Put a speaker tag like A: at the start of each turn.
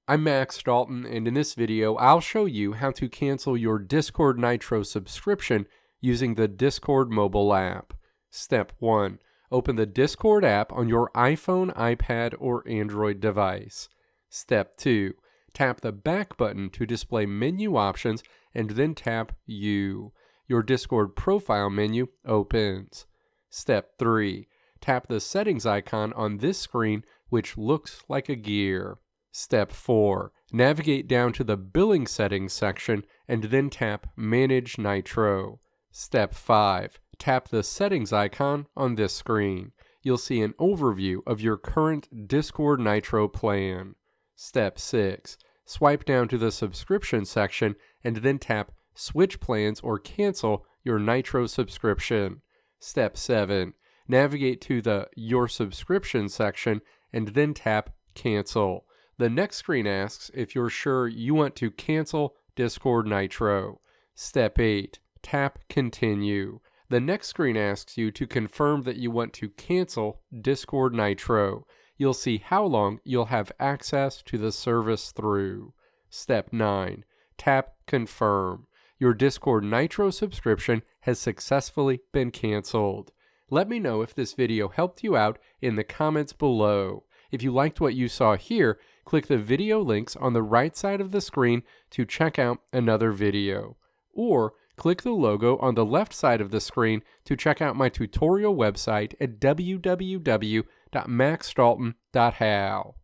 A: I'm Max Dalton, and in this video, I'll show you how to cancel your Discord Nitro subscription using the Discord mobile app. Step 1. Open the Discord app on your iPhone, iPad, or Android device. Step 2. Tap the back button to display menu options and then tap U. Your Discord profile menu opens. Step 3. Tap the settings icon on this screen, which looks like a gear. Step 4. Navigate down to the billing settings section and then tap Manage Nitro. Step 5. Tap the settings icon on this screen. You'll see an overview of your current Discord Nitro plan. Step 6. Swipe down to the subscription section and then tap Switch Plans or Cancel Your Nitro Subscription. Step 7. Navigate to the Your Subscription section and then tap Cancel. The next screen asks if you're sure you want to cancel Discord Nitro. Step 8. Tap Continue. The next screen asks you to confirm that you want to cancel Discord Nitro. You'll see how long you'll have access to the service through. Step 9. Tap Confirm. Your Discord Nitro subscription has successfully been canceled. Let me know if this video helped you out in the comments below. If you liked what you saw here, click the video links on the right side of the screen to check out another video. Or click the logo on the left side of the screen to check out my tutorial website at www.maxdalton.how.